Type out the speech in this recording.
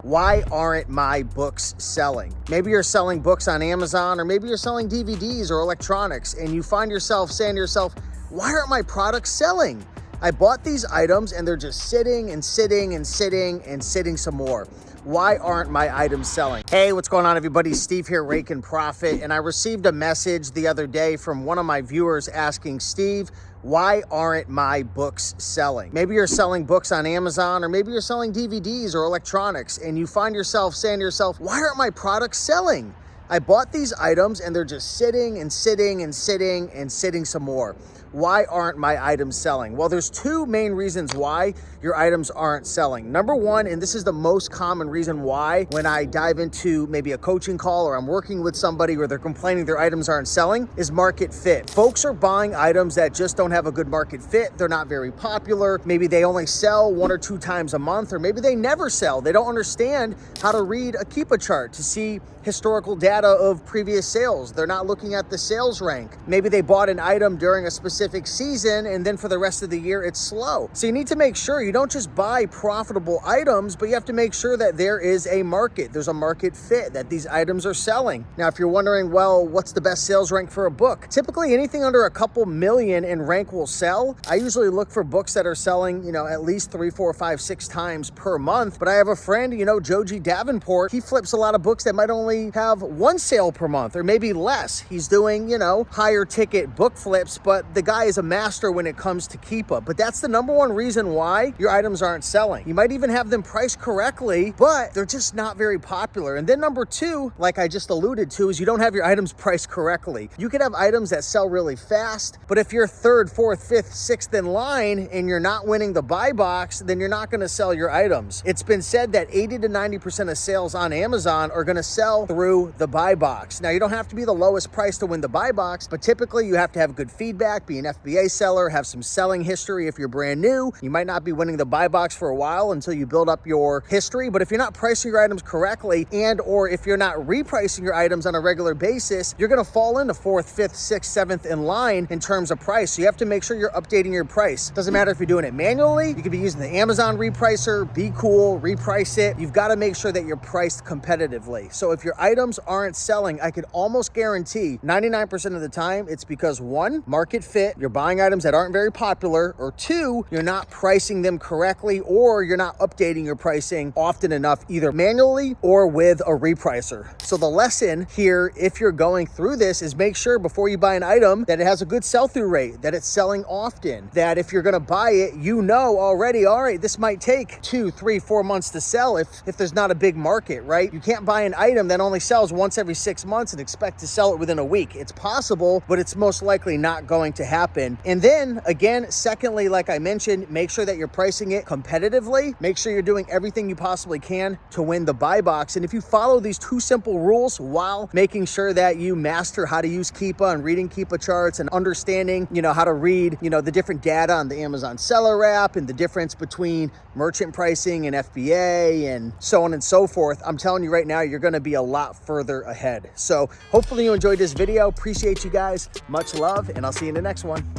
Why aren't my books selling? Maybe you're selling books on Amazon, or maybe you're selling DVDs or electronics, and you find yourself saying to yourself, why aren't my products selling? I bought these items and they're just sitting and sitting and sitting and sitting some more. Why aren't my items selling? Hey, what's going on, everybody? Steve here, Rake and Profit. And I received a message the other day from one of my viewers asking, Steve, why aren't my books selling? Maybe you're selling books on Amazon, or maybe you're selling DVDs or electronics, and you find yourself saying to yourself, why aren't my products selling? I bought these items and they're just sitting and sitting and sitting and sitting some more. Why aren't my items selling? Well, there's two main reasons why your items aren't selling. Number one, and this is the most common reason why when I dive into maybe a coaching call or I'm working with somebody where they're complaining their items aren't selling, is market fit. Folks are buying items that just don't have a good market fit. They're not very popular. Maybe they only sell 1 or 2 times a month, or maybe they never sell. They don't understand how to read a Keepa chart to see historical data of previous sales. They're not looking at the sales rank. Maybe they bought an item during a specific season and then for the rest of the year it's slow. So you need to make sure you don't just buy profitable items, but you have to make sure that there is a market. There's a market fit, that these items are selling. Now, if you're wondering, well, what's the best sales rank for a book? Typically anything under a couple million in rank will sell. I usually look for books that are selling, at least 3, 4, 5, 6 times per month. But I have a friend, Joji Davenport. He flips a lot of books that might only have 1 sale per month or maybe less. He's doing, higher ticket book flips, but the guy is a master when it comes to Keepa. But that's the number one reason why your items aren't selling. You might even have them priced correctly, but they're just not very popular. And then number two, like I just alluded to, is you don't have your items priced correctly. You could have items that sell really fast, but if you're 3rd, 4th, 5th, 6th in line and you're not winning the buy box, then you're not going to sell your items. It's been said that 80 to 90% of sales on Amazon are going to sell through the buy box. Now, you don't have to be the lowest price to win the buy box, but typically you have to have good feedback, be an FBA seller, have some selling history. If you're brand new, you might not be winning the buy box for a while until you build up your history. But if you're not pricing your items correctly, and or if you're not repricing your items on a regular basis, you're going to fall into 4th, 5th, 6th, 7th in line in terms of price. So you have to make sure you're updating your price. Doesn't matter if you're doing it manually. You could be using the Amazon repricer, be cool, reprice it. You've got to make sure that you're priced competitively. So if your items aren't selling, I could almost guarantee 99% of the time it's because 1, market fit, you're buying items that aren't very popular, or 2, you're not pricing them correctly, or you're not updating your pricing often enough, either manually or with a repricer. So the lesson here, if you're going through this, is make sure before you buy an item that it has a good sell-through rate, that it's selling often, that if you're going to buy it, already, all right, this might take 2, 3, 4 months to sell if there's not a big market, right? You can't buy an item that only sells once every 6 months and expect to sell it within a week. It's possible, but it's most likely not going to happen. And then again, secondly, like I mentioned, make sure that you're pricing it competitively. Make sure you're doing everything you possibly can to win the buy box. And if you follow these 2 simple rules while making sure that you master how to use Keepa and reading Keepa charts and understanding, how to read, the different data on the Amazon seller app and the difference between merchant pricing and FBA and so on and so forth, I'm telling you right now, you're going to be a lot further ahead. So hopefully you enjoyed this video. Appreciate you guys. Much love, and I'll see you in the next one.